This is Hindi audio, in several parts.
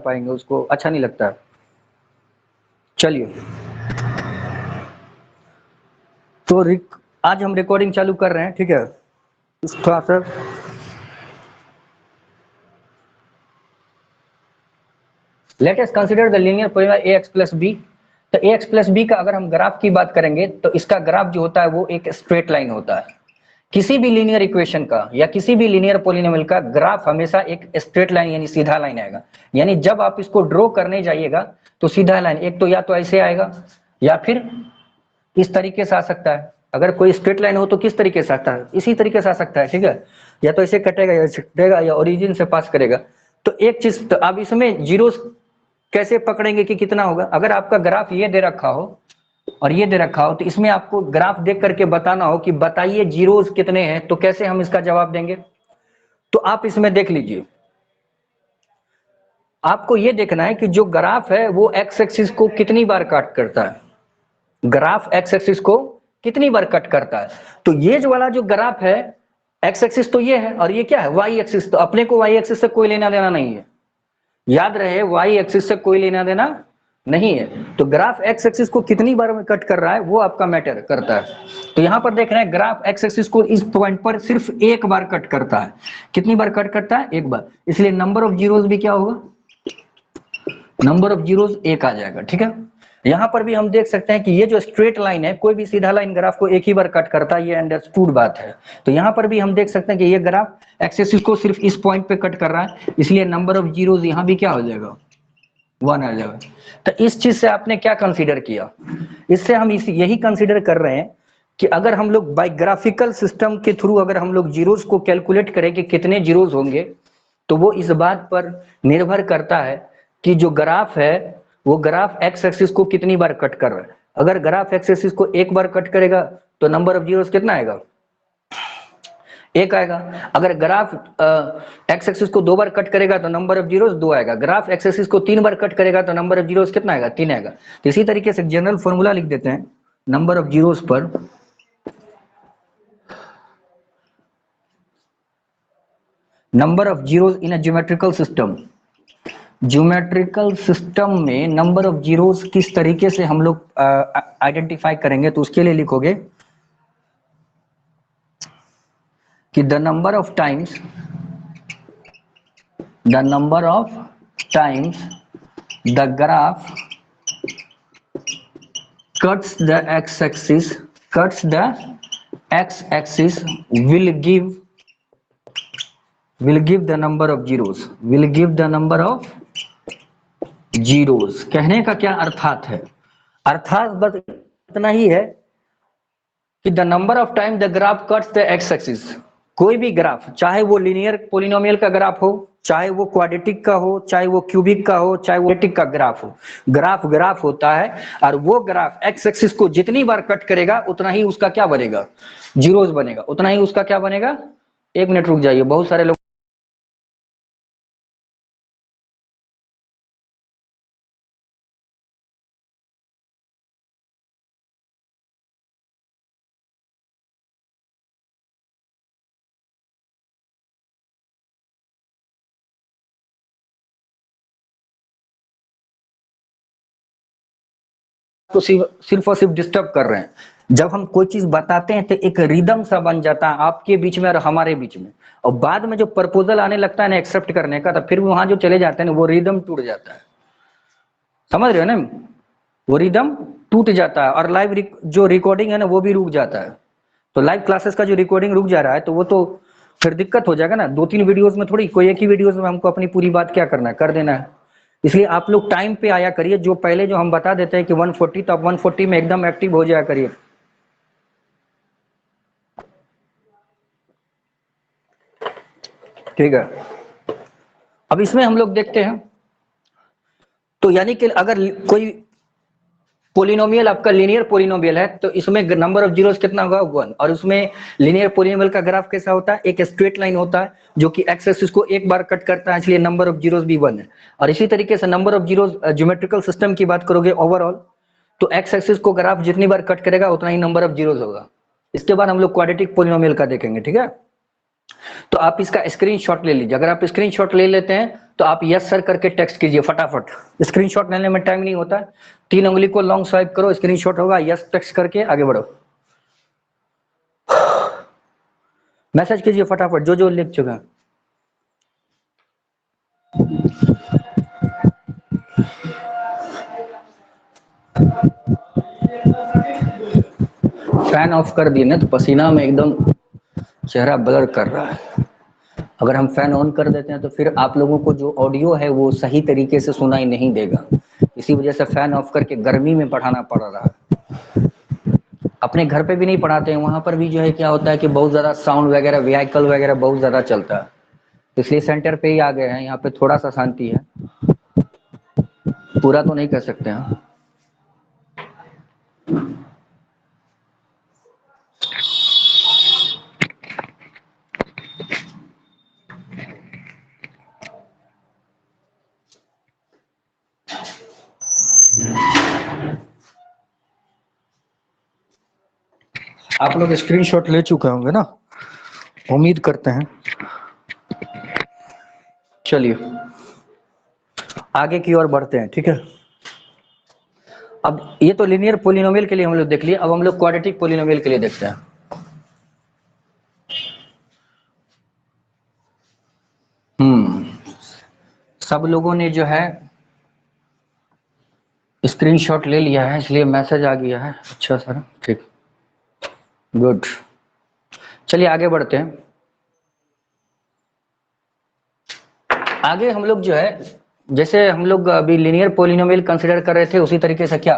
पाएंगे, उसको अच्छा नहीं लगता। चलिए, तो आज हम रिकॉर्डिंग चालू कर रहे हैं, ठीक है। थोड़ा सा let us consider the linear polynomial ax plus b. तो ax प्लस बी का अगर हम ग्राफ की बात करेंगे तो इसका ग्राफ जो होता है वो एक स्ट्रेट लाइन होता है। किसी भी लीनियर इक्वेशन का या किसी भी लीनियर पॉलीनोमियल का ग्राफ हमेशा एक स्ट्रेट लाइन यानी सीधा लाइन आएगा। यानी जब आप इसको ड्रॉ करने जाइएगा तो सीधा लाइन एक तो या तो ऐसे आएगा या फिर इस तरीके से आ सकता है। अगर कोई स्ट्रेट लाइन हो तो किस तरीके से आता है, इसी तरीके से आ सकता है, ठीक है। या तो ऐसे कटेगा या ऐसे कटेगा या ओरिजिन से पास करेगा। तो एक चीज, तो अब इसमें जीरो कैसे पकड़ेंगे कि कितना होगा। अगर आपका ग्राफ ये दे रखा हो और ये दे रखा हो तो इसमें आपको ग्राफ देख करके बताना हो कि बताइए जीरोस कितने हैं, तो कैसे हम इसका जवाब देंगे। तो आप इसमें देख लीजिए, आपको ये देखना है कि जो ग्राफ है वो एक्स एक्सिस को कितनी बार कट करता है, ग्राफ एक्स एक्सिस को कितनी बार कट करता है। तो ये जो वाला जो ग्राफ है एक्स एक्सिस तो ये है और ये क्या है वाई एक्सिस। तो अपने को वाई एक्सिस से कोई लेना देना नहीं है, याद रहे वाई एक्सिस से कोई लेना देना नहीं है। तो ग्राफ एक्स एक्सिस को कितनी बार में कट कर रहा है वो आपका मैटर करता है। तो यहां पर देख रहे हैं ग्राफ एक्स एक्सिस को इस पॉइंट पर सिर्फ एक बार कट करता है। कितनी बार कट करता है, एक बार। इसलिए नंबर ऑफ जीरोस भी क्या होगा, नंबर ऑफ जीरोस एक आ जाएगा, ठीक है। यहां पर भी हम देख सकते हैं कि ये जो स्ट्रेट लाइन है, कोई भी सीधा लाइन ग्राफ को एक ही बार कट करता है, ये अंडरस्टूड बात है। तो यहां पर भी हम देख सकते हैं कि ये ग्राफ एक्स एक्सिस को सिर्फ इस पॉइंट पे कट कर रहा है, इसलिए नंबर ऑफ जीरोस यहां भी क्या हो जाएगा, 1 आ जाएगा। तो इस चीज से आपने क्या कंसीडर किया, इससे हम यही कंसीडर कर रहे हैं कि अगर हम लोग बाय ग्राफिकल सिस्टम के थ्रू अगर हम लोग जीरोस को कैलकुलेट करें कि कितने जीरोस होंगे, तो वो इस बात पर निर्भर करता है कि जो ग्राफ है वो ग्राफ एक्स एक्सिस को कितनी बार कट कर रहा है। अगर ग्राफ एक्स एक्सिस को एक बार कट करेगा तो नंबर ऑफ जीरोस कितना आएगा, एक आएगा। अगर ग्राफ एक्स एक्सिस को दो बार कट करेगा तो नंबर ऑफ जीरोस दो आएगा। ग्राफ एक्स एक्सिस को तीन बार कट करेगा तो नंबर ऑफ जीरोस कितना आएगा, तीन आएगा। तो इसी तरीके से जनरल फॉर्मूला लिख देते हैं नंबर ऑफ जीरोस पर, number of zeros in a geometrical system. Geometrical system में नंबर ऑफ जीरोस किस तरीके से हम लोग आइडेंटिफाई करेंगे, तो उसके लिए लिखोगे कि the number of times the graph cuts the x axis will give the number of zeros। कहने का क्या अर्थात है, अर्थात बस इतना ही है कि the number of time the graph cuts the x axis. कोई भी ग्राफ, चाहे वो लीनियर पॉलिनोमियल का ग्राफ हो, चाहे वो क्वाड्रेटिक का हो, चाहे वो क्यूबिक का हो, चाहे वो एटिक का ग्राफ हो, ग्राफ ग्राफ होता है। और वो ग्राफ एक्स एक्सिस को जितनी बार कट करेगा उतना ही उसका क्या बनेगा, जीरोस बनेगा, उतना ही उसका क्या बनेगा। एक मिनट रुक जाइए, बहुत सारे लोग तो सिर्फ और सिर्फ डिस्टर्ब कर रहे हैं। जब हम कोई चीज बताते हैं तो एक रिदम सा बन जाता है आपके बीच में और हमारे बीच में, और बाद में जो प्रपोजल आने लगता है ना एक्सेप्ट करने का, तो फिर वहां जो चले जाते हैं ना वो रिदम टूट जाता है। समझ रहे हो ना, वो रिदम टूट जाता है और लाइव जो रिकॉर्डिंग है ना वो भी रुक जाता है। तो लाइव क्लासेस का जो रिकॉर्डिंग रुक जा रहा है तो वो तो फिर दिक्कत हो जाएगा ना। दो तीन वीडियोस में थोड़ी, कोई एक ही वीडियोस में हमको अपनी पूरी बात क्या करना है, कर देना है। इसलिए आप लोग टाइम पे आया करिए, जो पहले जो हम बता देते हैं कि 140, तो आप 140 में एकदम एक्टिव हो जाया करिए। ठीक है, अब इसमें हम लोग देखते हैं। तो यानी कि अगर कोई पोलिनोमियल आपका लीनियर पोलिनोमियल है तो इसमें नंबर ऑफ जीरोस कितना होगा, 1। और उसमें लीनियर पोलिनोमियल का ग्राफ कैसा होता है, एक स्ट्रेट लाइन होता है जो कि एक्स एक्सिस को एक बार कट करता है, इसलिए नंबर ऑफ जीरोस भी 1 है। और इसी तरीके से number of zeros geometrical system की बात करोगे ओवरऑल, तो एक्स एक्सिस को ग्राफ जितनी बार कट करेगा उतना ही नंबर ऑफ जीरोस होगा। इसके बाद हम लोग क्वाड्रेटिक पोलिनोमियल का देखेंगे, ठीक है। तो आप इसका स्क्रीनशॉट ले लीजिए। अगर आप स्क्रीनशॉट ले लेते हैं तो आप यस सर करके टेक्स्ट कीजिए फटाफट। स्क्रीनशॉट लेने में टाइम नहीं होता, 3 उंगली को लॉन्ग स्वाइप करो, स्क्रीनशॉट होगा, यस टेक्स्ट करके आगे बढ़ो। मैसेज कीजिए फटाफट जो जो लिख चुका है। फैन ऑफ कर दिए ना तो पसीना में एकदम चेहरा ब्लर कर रहा है। अगर हम फैन ऑन कर देते हैं तो फिर आप लोगों को जो ऑडियो है वो सही तरीके से सुनाई नहीं देगा, इसी वजह से फैन ऑफ करके गर्मी में पढ़ाना पड़ रहा है। अपने घर पे भी नहीं पढ़ाते हैं, वहां पर भी जो है क्या होता है कि बहुत ज्यादा साउंड वगैरह, व्हीकल वगैरह बहुत ज्यादा चलता है, इसलिए सेंटर पे ही आ गए हैं। यहाँ पे थोड़ा सा शांति है, पूरा तो नहीं कर सकते हैं। आप लोग स्क्रीनशॉट ले चुके होंगे ना, उम्मीद करते हैं। चलिए आगे की ओर बढ़ते हैं, ठीक है। अब ये तो लीनियर पोलिनोमियल के लिए हम लोग देख लिए, अब हम लोग क्वाड्रेटिक पोलिनोमियल के लिए देखते हैं। सब लोगों ने जो है स्क्रीनशॉट ले लिया है, इसलिए मैसेज आ गया है। अच्छा सर, ठीक, गुड। चलिए आगे बढ़ते हैं। आगे हम लोग जो है, जैसे हम लोग अभी लीनियर पोलिनोमियल कंसीडर कर रहे थे, उसी तरीके से क्या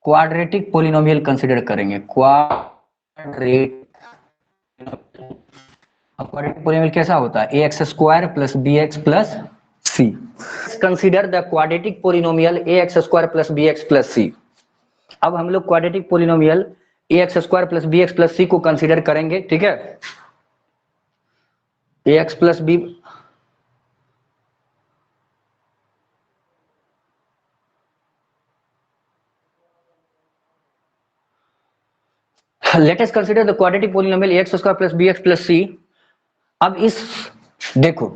क्वाड्रेटिक पोलिनोमियल कंसीडर करेंगे। क्वाड्रेटिक पोलिनोमियल कैसा होता है? ax square plus bx plus c। Consider the quadratic polynomial ax square plus bx plus c। अब हम लोग quadratic polynomial ax square plus bx plus c को कंसीडर करेंगे, ठीक है। ax plus b, let us consider the quadratic polynomial ax square plus bx plus c। अब इस देखो,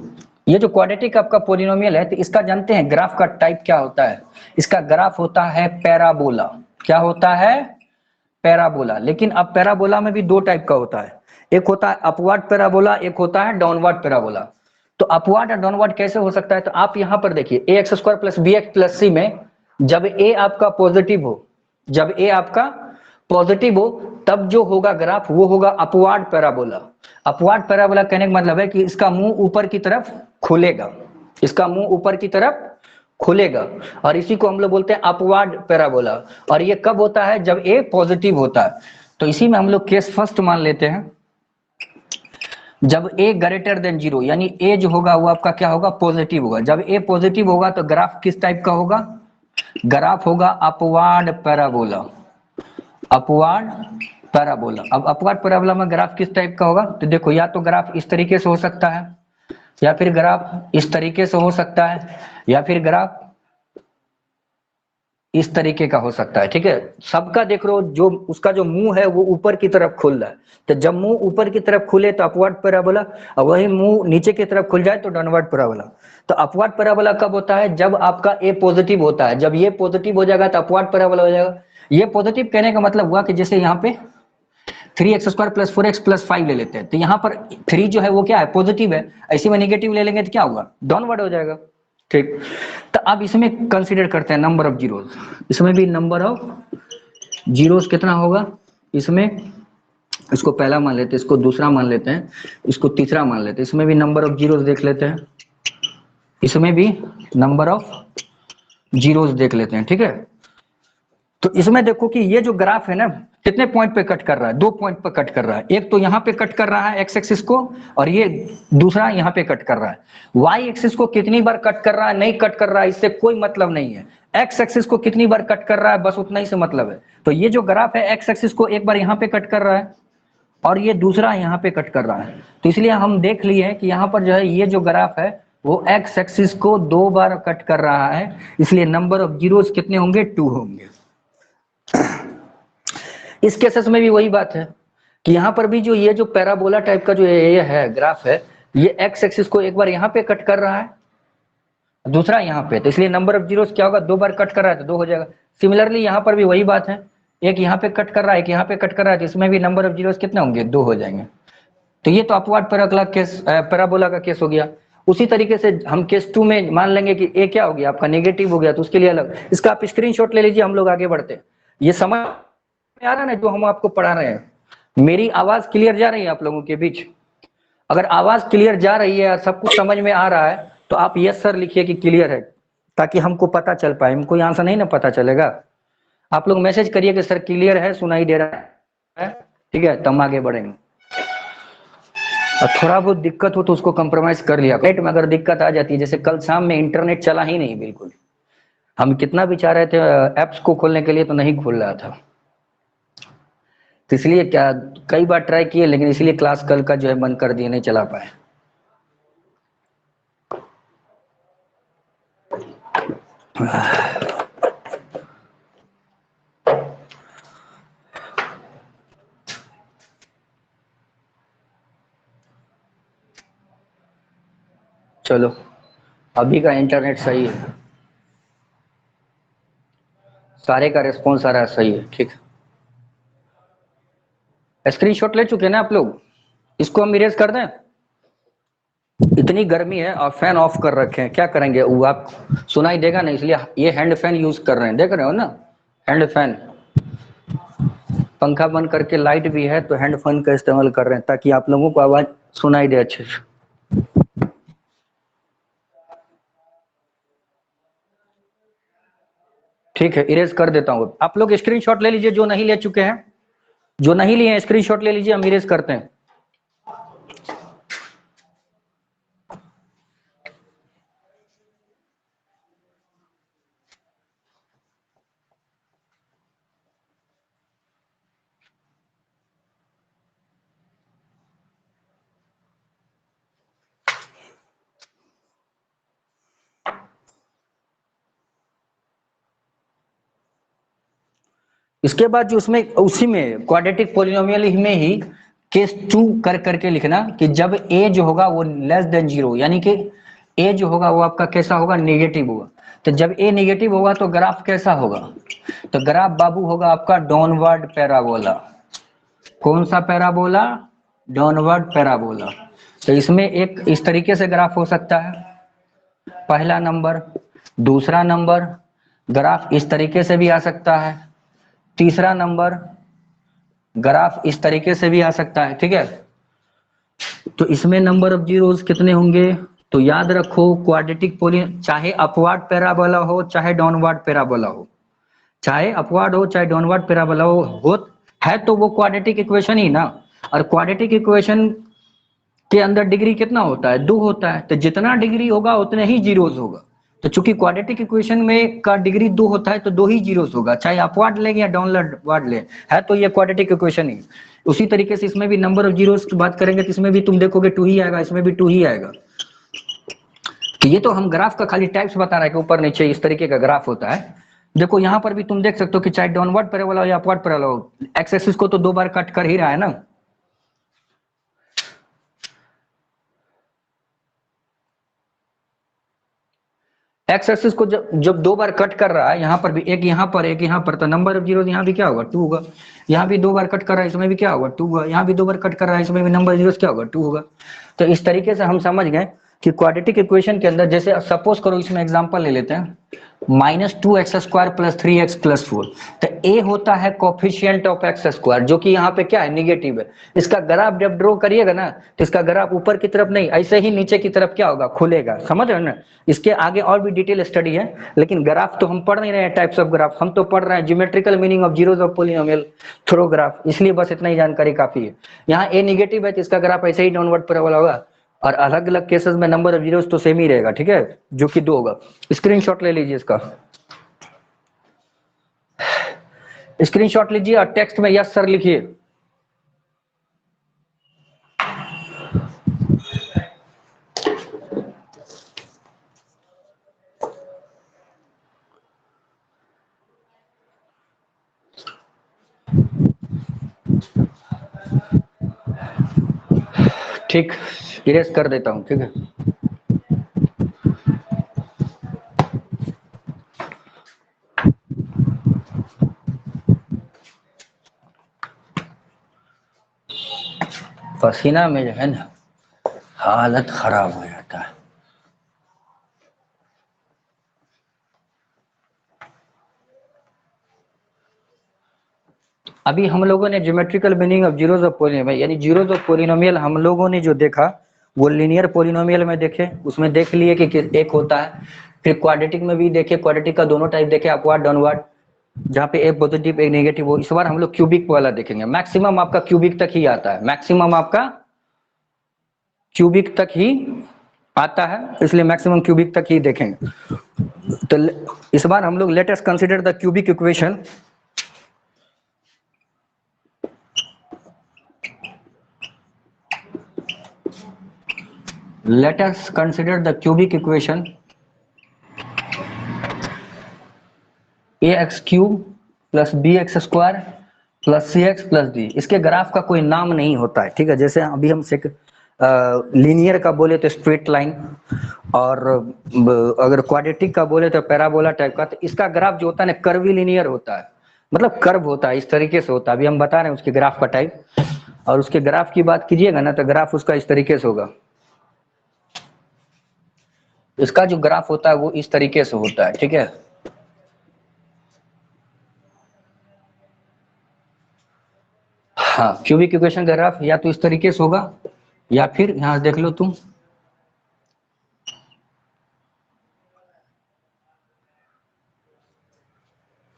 ये जो क्वाड्रेटिक आपका पोलिनोमियल है तो इसका जानते हैं ग्राफ का टाइप क्या होता है? इसका ग्राफ होता है पैराबोला। क्या होता है? पैराबोला। लेकिन अब पैराबोला में भी दो टाइप का होता है, एक होता है अपवर्ड पैराबोला, एक होता है डाउनवर्ड पैराबोला। तो अपवर्ड और डाउनवर्ड कैसे हो सकता है? तो आप यहां पर देखिए, a x square plus b x plus c में जब ए आपका पॉजिटिव हो, जब ए आपका पॉजिटिव हो तब जो होगा ग्राफ वो होगा अपवर्ड पैराबोला। अपवर्ड पैराबोला कहने का मतलब है कि इसका मुंह ऊपर की तरफ खुलेगा, इसका मुंह ऊपर की तरफ खुलेगा, और इसी को हम लोग बोलते हैं अपवर्ड पैराबोला। और ये कब होता है? जब ए पॉजिटिव होता है। तो इसी में हम लोग केस फर्स्ट मान लेते हैं, जब ए ग्रेटर देन 0, यानी ए जो होगा वो आपका क्या होगा? पॉजिटिव होगा। जब ए पॉजिटिव होगा तो ग्राफ किस टाइप का होगा? ग्राफ होगा अपवर्ड पैराबोला, अपवर्ड पैराबोला। अब अपवर्ड पैराबोला में ग्राफ किस टाइप का होगा? तो देखो, या तो ग्राफ इस तरीके से हो सकता है, या फिर ग्राफ इस तरीके से हो सकता है, या फिर ग्राफ इस तरीके का हो सकता है, ठीक है। सबका देख लो, जो उसका जो मुंह है वो ऊपर की तरफ खुल रहा है, तो जब मुंह ऊपर की तरफ खुले तो अपवर्ड पैराबोला, और वही मुंह नीचे की तरफ खुल जाए तो डाउनवर्ड पैराबोला। तो अपवर्ड पैराबोला कब होता है? जब आपका ए पॉजिटिव होता है। जब ये पॉजिटिव हो जाएगा तो अपवर्ड पैराबोला हो जाएगा। ये पॉजिटिव कहने का मतलब हुआ कि जैसे यहाँ पे 3x square plus 4x plus 5 ले लेते हैं, तो यहाँ पर 3 जो है वो क्या है? पॉजिटिव है। ऐसे में नेगेटिव ले लेंगे तो क्या होगा? डाउनवर्ड हो जाएगा, ठीक। तो अब इसमें कंसीडर करते हैं नंबर ऑफ जीरोस। इसमें भी नंबर ऑफ जीरोस कितना होगा? इसमें इसको पहला मान लेते हैं, इसको दूसरा मान लेते हैं, इसको तीसरा मान लेते हैं। इसमें भी नंबर ऑफ जीरोस देख लेते हैं, इसमें भी नंबर ऑफ जीरोस देख लेते हैं, ठीक है। तो इसमें देखो कि ये जो ग्राफ है ना, कितने पॉइंट पे कट कर रहा है? 2 पॉइंट पे कट कर रहा है। एक तो यहाँ पे कट कर रहा है एक्स एक्सिस को, और ये दूसरा यहाँ पे कट कर रहा है। वाई एक्सिस को कितनी बार कट कर रहा है, नहीं कट कर रहा है, इससे कोई मतलब नहीं है। एक्स एक्सिस को कितनी बार कट कर रहा है, बस उतना ही से मतलब है। तो ये जो ग्राफ है एक्स एक्सिस को एक बार यहाँ पे कट कर रहा है, और ये दूसरा यहाँ पे कट कर रहा है। तो इसलिए हम देख लिए कि यहाँ पर जो है ये जो ग्राफ है वो एक्स एक्सिस को 2 बार कट कर रहा है, इसलिए नंबर ऑफ जीरोस कितने होंगे? 2 होंगे। इस केसेस में भी वही बात है कि यहाँ पर भी जो ये जो पैराबोला टाइप का जो ये है ग्राफ है, ये एक्स एक्सिस को एक बार यहाँ पे कट कर रहा है, दूसरा यहाँ पे, तो इसलिए नंबर ऑफ जीरोस क्या होगा, दो बार कट कर रहा है तो दो हो जाएगा। सिमिलरली यहाँ पर भी वही बात है, एक यहाँ पे कट कर रहा है, एक यहाँ पे कट कर रहा है, तो इसमें भी नंबर ऑफ जीरोस कितने होंगे, दो हो जाएंगे। तो ये तो अपवार्ड पैराबोला केस, पैराबोला का केस हो गया। उसी तरीके से हम केस 2 में मान लेंगे कि ए क्या हो गया आपका, नेगेटिव हो गया, तो उसके लिए अलग, इसका आप स्क्रीनशॉट ले लीजिए, हम लोग आगे बढ़ते हैं। ये समझ में आ रहा है ना जो हम आपको पढ़ा रहे हैं? मेरी आवाज क्लियर जा रही है आप लोगों के बीच? अगर आवाज क्लियर जा रही है और सब कुछ समझ में आ रहा है तो आप यस सर लिखिए कि क्लियर है, ताकि हमको पता चल पाए, हमको यहाँ से नहीं ना पता चलेगा। आप लोग मैसेज करिए कि सर क्लियर है, सुनाई दे रहा है, ठीक है, तो हम आगे बढ़ेंगे। और थोड़ा बहुत दिक्कत हो तो उसको कंप्रोमाइज कर लिया। नेट में अगर दिक्कत आ जाती है, जैसे कल शाम में इंटरनेट चला ही नहीं बिल्कुल, हम कितना भी चाह रहे थे एप्स को खोलने के लिए तो नहीं खुल रहा था, तो इसलिए क्या कई बार ट्राई किए, लेकिन इसलिए क्लास कल का जो है बंद कर दिए, नहीं चला पाए। चलो अभी का इंटरनेट सही है, सारे का रिस्पॉन्स आ रहा है, सही है, ठीक है। स्क्रीनशॉट ले चुके हैं ना आप लोग? इसको हम इरेज कर दें? इतनी गर्मी है और फैन ऑफ कर रखे हैं, क्या करेंगे, वो आप सुनाई देगा ना, इसलिए ये हैंड फैन यूज कर रहे हैं, देख रहे हो ना, हैंड फैन। पंखा बंद करके लाइट भी है तो हैंड फैन का इस्तेमाल कर रहे हैं, ताकि आप लोगों को आवाज सुनाई दे अच्छे से। ठीक है, इरेज कर देता हूँ। आप लोग स्क्रीनशॉट ले लीजिए जो नहीं ले चुके हैं, जो नहीं लिए हैं स्क्रीनशॉट ले लीजिए, हम इरेज करते हैं। इसके बाद जो उसमें उसी में क्वाड्रेटिक पोलिनोमियल में ही केस 2 कर करके लिखना कि जब ए जो होगा वो लेस देन 0, यानी कि ए जो होगा वो आपका कैसा होगा, नेगेटिव होगा। तो जब ए नेगेटिव होगा तो ग्राफ कैसा होगा, तो ग्राफ बाबू होगा आपका डाउनवर्ड पैराबोला। कौन सा पैराबोला, डाउनवर्ड पैराबोला। तो इसमें एक इस तरीके से ग्राफ हो सकता है, पहला नंबर। दूसरा नंबर, ग्राफ इस तरीके से भी आ सकता है। तीसरा नंबर, ग्राफ इस तरीके से भी आ सकता है, ठीक है। तो इसमें नंबर ऑफ जीरोस कितने होंगे, तो याद रखो क्वाड्रेटिक पोली, चाहे अपवार्ड पैराबोला हो चाहे डाउनवर्ड पैराबोला हो, चाहे अपवार्ड हो चाहे डाउनवर्ड पैराबोला हो है तो वो क्वाड्रेटिक इक्वेशन ही ना। और क्वाड्रेटिक इक्वेशन के अंदर डिग्री कितना होता है, 2 होता है, तो जितना डिग्री होगा उतने ही जीरोस होगा। तो चूंकि क्वाड्रेटिक इक्वेशन में का डिग्री 2 होता है तो 2 ही जीरोस होगा, चाहे अपवार्ड ले या डाउनवर्ड ले, है तो ये क्वाड्रेटिक इक्वेशन ही। उसी तरीके से इसमें भी नंबर ऑफ जीरोस की बात करेंगे तो इसमें भी तुम देखोगे 2 ही आएगा, इसमें भी 2 ही आएगा। तो ये तो हम ग्राफ का खाली टाइप्स बता रहे हैं कि ऊपर नीचे इस तरीके का ग्राफ होता है। देखो यहाँ पर भी तुम देख सकते हो कि चाहे डाउनवर्ड पैराबोला हो या अपवर्ड पैराबोला हो, एक्स एक्सिस को तो 2 बार कट कर ही रहा है ना। एक्स एक्सिस को जब जब 2 बार कट कर रहा है, यहाँ पर भी एक यहाँ पर एक यहाँ पर, तो नंबर ऑफ जीरो यहाँ भी क्या होगा, 2 होगा। यहाँ भी 2 बार कट कर रहा है, इसमें भी क्या होगा, 2 होगा। यहाँ भी 2 बार कट कर रहा है, इसमें भी नंबर जीरो क्या होगा, 2 होगा। तो इस तरीके से हम समझ गए कि क्वाड्रेटिक इक्वेशन के अंदर, जैसे सपोज करो इसमें एग्जांपल ले लेते हैं, -2x² + 3x + 4, तो ए होता है कोफिशिएंट ऑफ x², जो कि यहाँ पे क्या है, निगेटिव है। इसका ग्राफ जब ड्रॉ करिएगा ना तो इसका ग्राफ ऊपर की तरफ नहीं, ऐसे ही नीचे की तरफ क्या होगा, खुलेगा, समझ रहे हो ना। इसके आगे और भी डिटेल स्टडी है, लेकिन ग्राफ तो हम पढ़ नहीं रहे हैं टाइप्स ऑफ ग्राफ, हम तो पढ़ रहे हैं geometrical meaning of zeros of polynomial through graph, इसलिए बस इतना ही जानकारी काफी है। यहाँ ए नेगेटिव है तो इसका ग्राफ ऐसे ही डाउनवर्ड पैराबोला होगा, और अलग अलग केसेस में नंबर ऑफ जीरोस तो सेम ही रहेगा, ठीक है, जो कि 2 होगा। स्क्रीनशॉट ले लीजिए इसका, स्क्रीनशॉट लीजिए और टेक्स्ट में यस सर लिखिए। ठीक, इरेज कर देता हूं, ठीक है। पसीना में जो है ना हालत खराब हो जाता है। अभी हम लोगों ने geometrical meaning of zeros of polynomial यानी जीरोस ऑफ पोलिनोमियल हम लोगों ने जो देखा वो लीनियर पोलिनोमियल में देखे, उसमें देख लिए कि एक होता है। फिर क्वाड्रेटिक में भी देखे, क्वाड्रेटिक का दोनों टाइप देखे, अपवर्ड डाउनवर्ड, जहाँ पे एक पॉजिटिव एक नेगेटिव हो। इस बार हम लोग क्यूबिक वाला देखेंगे। मैक्सिमम आपका क्यूबिक तक ही आता है, मैक्सिमम आपका क्यूबिक तक ही आता है, इसलिए मैक्सिमम क्यूबिक तक ही देखेंगे। तो इस बार हम लोग let us consider the cubic equation. Let us consider the cubic equation ax cube plus b x square plus c x plus d. इसके ग्राफ का कोई नाम नहीं होता है, ठीक है। जैसे अभी हम लीनियर का बोले तो स्ट्रेट लाइन, और अगर क्वाड्रेटिक का बोले तो पैराबोला टाइप का। तो इसका ग्राफ जो होता है ना कर्वी लीनियर होता है, मतलब कर्व होता है, इस तरीके से होता है। अभी हम बता रहे हैं उसके ग्राफ का टाइप, और उसके ग्राफ की बात कीजिएगा ना तो ग्राफ उसका इस तरीके से होगा। इसका जो ग्राफ होता है वो इस तरीके से होता है, ठीक है। हाँ, क्यूबिक इक्वेशन का ग्राफ या तो इस तरीके से होगा या फिर यहां देख लो तुम,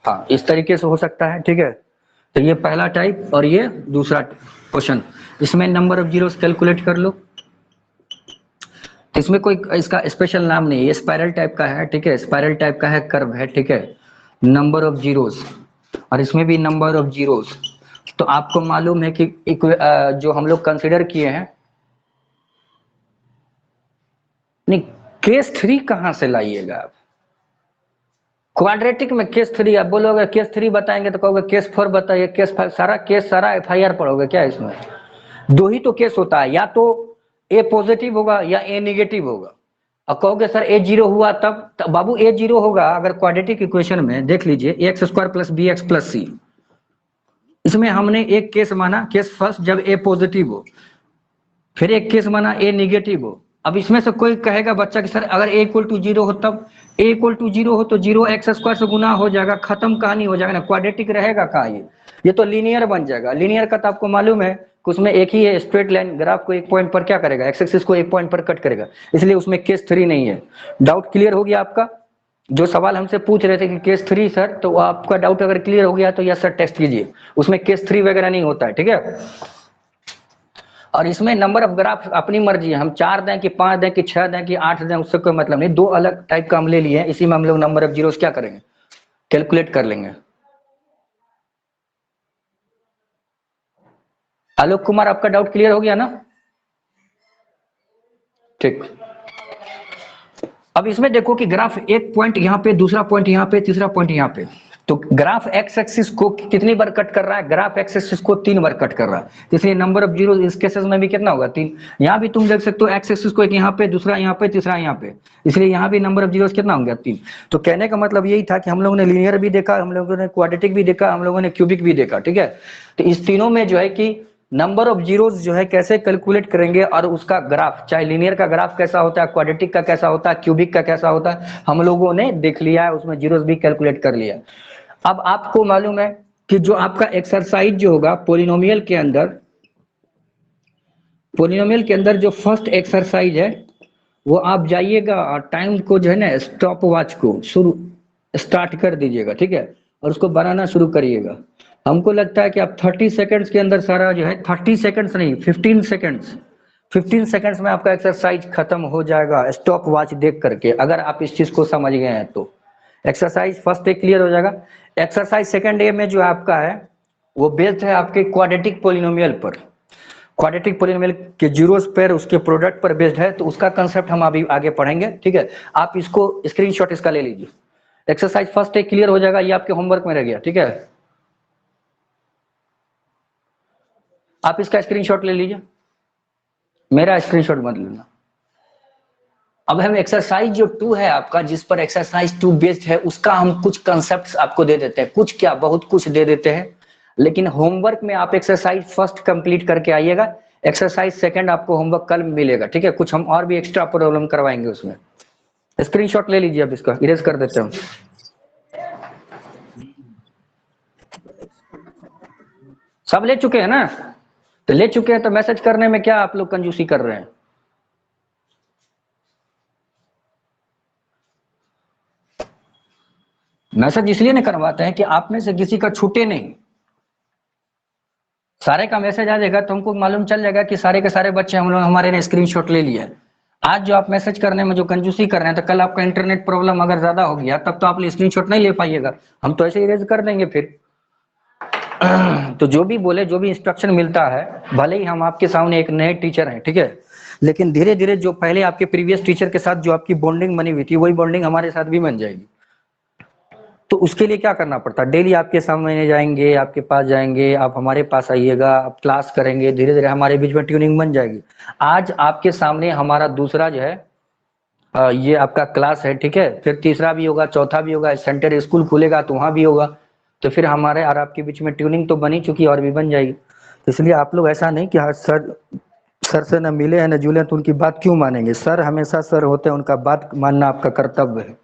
हाँ इस तरीके से हो सकता है, ठीक है। तो ये पहला टाइप और ये दूसरा क्वेश्चन। इसमें नंबर ऑफ जीरोस कैलकुलेट कर लो। इसमें कोई इसका स्पेशल नाम नहीं है, ये स्पाइरल टाइप का है, ठीक है। स्पाइरल टाइप का है, कर्व है, ठीक है। नंबर ऑफ जीरोस, और इसमें भी नंबर ऑफ जीरोस। तो आपको मालूम है कि जो हम लोग कंसिडर किए हैं, नहीं केस थ्री कहां से लाइएगा आप? क्वाड्रेटिक में केस थ्री आप बोलोगे, केस थ्री बताएंगे तो कहोगे केस फोर बताइए, केस फाइव, सारा FIR पढ़ोगे क्या इसमें? दो ही तो केस होता है, या तो ए पॉजिटिव होगा या ए निगेटिव होगा। और कहोगे सर ए जीरो हुआ तब बाबू ए जीरो होगा अगर क्वाड्रेटिक इक्वेशन में देख लीजिए x square plus b x plus c. इसमें हमने एक केस माना, केस फर्स्ट जब ए पॉजिटिव हो, फिर एक केस माना ए निगेटिव हो। अब इसमें से कोई कहेगा बच्चा कि सर अगर ए इक्वल टू जीरो हो तब, ए इक्वल टू जीरो हो तो जीरो एक्स स्क्वायर से गुना हो जाएगा, खत्म कहानी हो जाएगा ना, क्वाड्रेटिक रहेगा कहाँ ये तो लीनियर बन जाएगा। लीनियर का तो आपको मालूम है कि उसमें एक ही है, स्ट्रेट लाइन ग्राफ को एक पॉइंट पर क्या करेगा, एक्स एक्सिस को एक पॉइंट पर कट करेगा, इसलिए उसमें केस थ्री नहीं है। डाउट क्लियर हो गया आपका? जो सवाल हमसे पूछ रहे थे कि केस थ्री सर, तो आपका डाउट अगर क्लियर हो गया तो यस सर टेस्ट कीजिए, उसमें केस थ्री वगैरह नहीं होता है, ठीक है। और इसमें नंबर ऑफ ग्राफ अपनी मर्जी है, हम 4 दें कि 5 दें कि 6 दें कि 8 दें, उससे कोई मतलब नहीं। दो अलग टाइप का हम ले लिए हैं, इसी में हम लोग नंबर ऑफ जीरोस क्या करेंगे, कैलकुलेट कर लेंगे। आलोक कुमार आपका डाउट क्लियर हो गया ना? ठीक। अब इसमें देखो कि ग्राफ एक पॉइंट यहाँ पे, दूसरा पॉइंट यहाँ पे, तीसरा पॉइंट यहाँ पे। तो ग्राफ एक्स एक्सिस को कितनी बार कट कर रहा है? ग्राफ एक्स एक्सिस को 3 बार कट कर रहा है, इसलिए नंबर ऑफ जीरो इस केसेस में भी कितना होगा? 3। यहाँ भी तुम देख सकते हो एक्स एक्सिस को, एक यहाँ पे, दूसरा यहाँ पे, तीसरा यहाँ पे, इसलिए यहाँ भी नंबर ऑफ जीरो कितना होंगे? 3। तो कहने का मतलब यही था कि हम लोगों ने लीनियर भी देखा, हम लोगों ने क्वाड्रेटिक भी देखा, हम लोगों ने क्यूबिक भी देखा, ठीक है। तो इस तीनों में जो है कि नंबर ऑफ जीरोस जो है कैसे कैलकुलेट करेंगे, और उसका ग्राफ, चाहे लीनियर का ग्राफ कैसा होता है, क्वाड्रेटिक का कैसा होता है, क्यूबिक का कैसा होता है, हम लोगों ने देख लिया है, उसमें जीरोस भी कैलकुलेट कर लिया। अब आपको मालूम है कि जो आपका एक्सरसाइज जो होगा पोलिनोमियल के अंदर, पोलिनोमियल के अंदर जो फर्स्ट एक्सरसाइज है वो आप जाइएगा और टाइम को जो है ना स्टॉप वॉच को शुरू स्टार्ट कर दीजिएगा, ठीक है, और उसको बनाना शुरू करिएगा। हमको लगता है कि आप 30 सेकंड्स के अंदर सारा जो है, 30 सेकंड्स नहीं 15 सेकंड्स, 15 सेकंड्स में आपका एक्सरसाइज खत्म हो जाएगा स्टॉप वॉच देख करके, अगर आप इस चीज को समझ गए हैं तो। एक्सरसाइज फर्स्ट डे क्लियर हो जाएगा। एक्सरसाइज सेकंड डे में जो आपका है वो बेस्ड है आपके क्वाड्रेटिक पोलिनोमियल पर, क्वाड्रेटिक पोलिनोमियल के जीरोस पर, उसके प्रोडक्ट पर बेस्ड है, तो उसका कंसेप्ट हम अभी आगे पढ़ेंगे, ठीक है। आप इसको स्क्रीनशॉट इसका ले लीजिए। एक्सरसाइज फर्स्ट डे क्लियर हो जाएगा, ये आपके होमवर्क में रह गया, ठीक है। आप इसका स्क्रीनशॉट ले लीजिए। मेरा स्क्रीनशॉट मत लेना। अब हम एक्सरसाइज जो 2 है आपका, जिस पर एक्सरसाइज 2 बेस्ड है, उसका हम कुछ कंसेप्ट आपको दे देते हैं, कुछ क्या बहुत कुछ दे देते हैं, लेकिन होमवर्क में आप एक्सरसाइज फर्स्ट कंप्लीट करके आइएगा, एक्सरसाइज सेकंड आपको होमवर्क कल मिलेगा, ठीक है। कुछ हम और भी एक्स्ट्रा प्रॉब्लम करवाएंगे उसमें। स्क्रीनशॉट ले लीजिए, अब इसका इरेज कर देते हैं। सब ले चुके हैं ना? तो ले चुके हैं तो मैसेज करने में क्या आप लोग कंजूसी कर रहे हैं? मैसेज इसलिए नहीं करवाते हैं कि आप में से किसी का छूटे नहीं। सारे का मैसेज आ जाएगा तो हमको मालूम चल जाएगा कि सारे के सारे बच्चे हम लोग हमारे ने स्क्रीनशॉट ले लिया है। आज जो आप मैसेज करने में जो कंजूसी कर रहे हैं, तो कल आपका इंटरनेट प्रॉब्लम अगर ज्यादा हो गया तब तो आप स्क्रीनशॉट नहीं ले पाइएगा, हम तो ऐसे इरेज कर देंगे फिर। तो जो भी बोले, जो भी इंस्ट्रक्शन मिलता है, भले ही हम आपके सामने एक नए टीचर हैं, ठीक है, लेकिन धीरे धीरे जो पहले आपके प्रीवियस टीचर के साथ जो आपकी बॉन्डिंग बनी हुई थी, वही बॉन्डिंग हमारे साथ भी बन जाएगी। तो उसके लिए क्या करना पड़ता है, डेली आपके सामने जाएंगे, आपके पास जाएंगे, आप हमारे पास आइएगा, आप क्लास करेंगे, धीरे धीरे हमारे बीच में ट्यूनिंग बन जाएगी। आज आपके सामने हमारा दूसरा जो है ये आपका क्लास है, ठीक है, फिर तीसरा भी होगा, चौथा भी होगा, सेंटर स्कूल खुलेगा तो वहां भी होगा। तो फिर हमारे और आपके बीच में ट्यूनिंग तो बनी चुकी है और भी बन जाएगी। तो इसलिए आप लोग ऐसा नहीं कि हाँ सर से न मिले हैं न जुले तो उनकी बात क्यों मानेंगे। सर हमेशा सर होते हैं, उनका बात मानना आपका कर्तव्य है।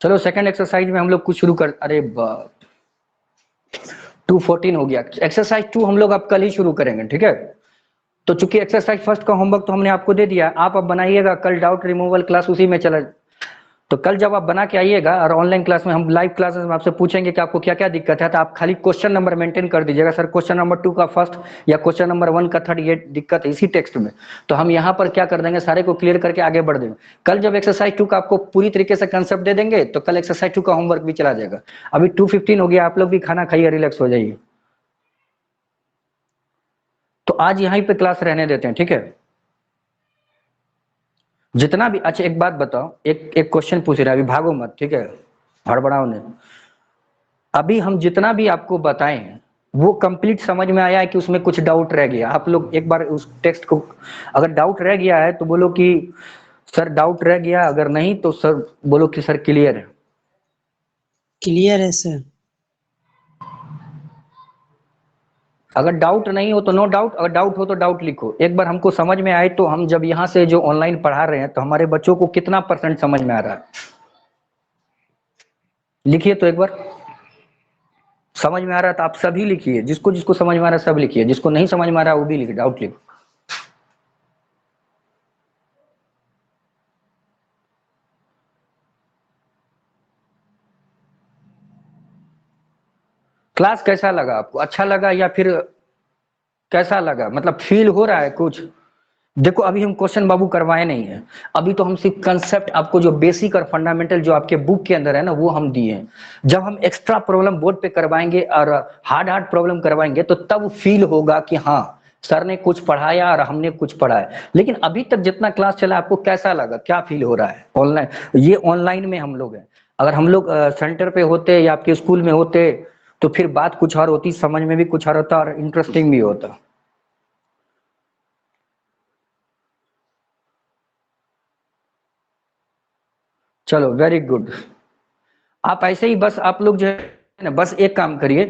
चलो सेकंड एक्सरसाइज में हम लोग कुछ शुरू कर, अरे 214 हो गया। एक्सरसाइज 2 हम लोग अब कल ही शुरू करेंगे, ठीक है। तो चूंकि एक्सरसाइज फर्स्ट का होमवर्क तो हमने आपको दे दिया, आप अब बनाइएगा, कल डाउट रिमूवल क्लास उसी में चला। तो कल जब आप बना के आइएगा और ऑनलाइन क्लास में हम लाइव क्लासेस में आपसे पूछेंगे कि आपको क्या क्या दिक्कत है, तो आप खाली क्वेश्चन नंबर मेंटेन कर दीजिएगा, सर क्वेश्चन नंबर 2 का फर्स्ट या क्वेश्चन नंबर 1 का थर्ड ये दिक्कत है इसी टेक्स्ट में। तो हम यहाँ पर क्या कर देंगे, सारे को क्लियर करके आगे बढ़ देंगे। कल जब एक्सरसाइज 2 का आपको पूरी तरीके से कंसेप्ट दे देंगे तो कल एक्सरसाइज 2 का होमवर्क भी चला जाएगा। अभी 2:15 हो गया, आप लोग भी खाना खाइए, रिलैक्स हो जाइए। तो आज यहीं पे क्लास रहने देते हैं, ठीक है। जितना भी, अच्छा एक बात बताओ, एक एक क्वेश्चन पूछ रहे हैं, अभी भागो मत, ठीक है, हड़बड़ाओ नहीं। अभी हम जितना भी आपको बताए हैं वो कंप्लीट समझ में आया है कि उसमें कुछ डाउट रह गया? आप लोग एक बार उस टेक्स्ट को, अगर डाउट रह गया है तो बोलो कि सर डाउट रह गया, अगर नहीं तो सर बोलो कि सर क्लियर है। क्लियर है सर। अगर डाउट नहीं हो तो नो डाउट, अगर डाउट हो तो डाउट लिखो। एक बार हमको समझ में आए तो हम जब यहाँ से जो ऑनलाइन पढ़ा रहे हैं तो हमारे बच्चों को कितना % समझ में आ रहा है, लिखिए तो एक बार। समझ में आ रहा है तो आप सभी लिखिए, जिसको जिसको समझ में आ रहा है सब लिखिए, जिसको नहीं समझ में आ रहा है वो भी लिखिए, डाउट लिखो। क्लास कैसा लगा आपको, अच्छा लगा या फिर कैसा लगा, मतलब फील हो रहा है कुछ? देखो अभी हम क्वेश्चन बाबू करवाए नहीं है, अभी तो हम सिर्फ कंसेप्ट आपको जो बेसिक और फंडामेंटल जो आपके बुक के अंदर है ना वो हम दिए हैं। जब हम एक्स्ट्रा प्रॉब्लम बोर्ड पे करवाएंगे और हार्ड हार्ड प्रॉब्लम करवाएंगे तो तब फील होगा कि हाँ सर ने कुछ पढ़ाया और हमने कुछ पढ़ाया। लेकिन अभी तक जितना क्लास चला आपको कैसा लगा, क्या फील हो रहा है? ऑनलाइन, ये ऑनलाइन में हम लोग हैं, अगर हम लोग सेंटर पे होते या आपके स्कूल में होते तो फिर बात कुछ और होती, समझ में भी कुछ और होता और इंटरेस्टिंग भी होता। चलो वेरी गुड। आप ऐसे ही बस आप लोग जो है ना, बस एक काम करिए।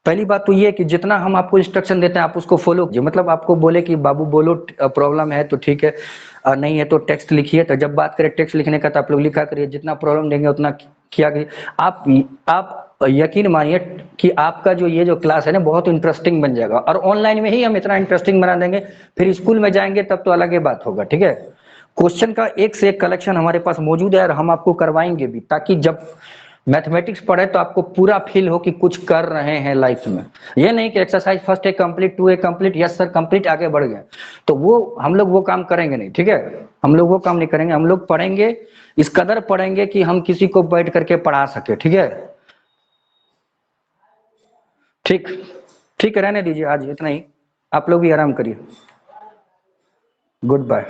पहली बात तो ये कि जितना हम आपको इंस्ट्रक्शन देते हैं आप उसको फॉलो कीजिए। मतलब आपको बोले कि बाबू बोलो प्रॉब्लम है तो ठीक है, नहीं है तो टेक्स्ट लिखिए। तो जब बात करें टेक्स्ट लिखने का तो आप लोग लिखा करिए, जितना प्रॉब्लम देंगे उतना किया करिए। आप यकीन मानिए कि आपका जो ये जो क्लास है ना बहुत इंटरेस्टिंग बन जाएगा, और ऑनलाइन में ही हम इतना इंटरेस्टिंग बना देंगे, फिर स्कूल में जाएंगे तब तो अलग ही बात होगा, ठीक है। क्वेश्चन का एक से एक कलेक्शन हमारे पास मौजूद है और हम आपको करवाएंगे भी, ताकि जब मैथमेटिक्स पढ़े तो आपको पूरा फील हो कि कुछ कर रहे हैं लाइफ में। ये नहीं कि एक्सरसाइज फर्स्ट है कंप्लीट, 2 है कंप्लीट, यस सर कंप्लीट, आगे बढ़ गए। तो वो हम लोग वो काम करेंगे नहीं, ठीक है। हम लोग वो काम नहीं करेंगे, हम लोग पढ़ेंगे, इस कदर पढ़ेंगे कि हम किसी को बैठ करके पढ़ा सके, ठीक है। ठीक, ठीक है, रहने दीजिए आज इतना ही, आप लोग भी आराम करिए। Good bye.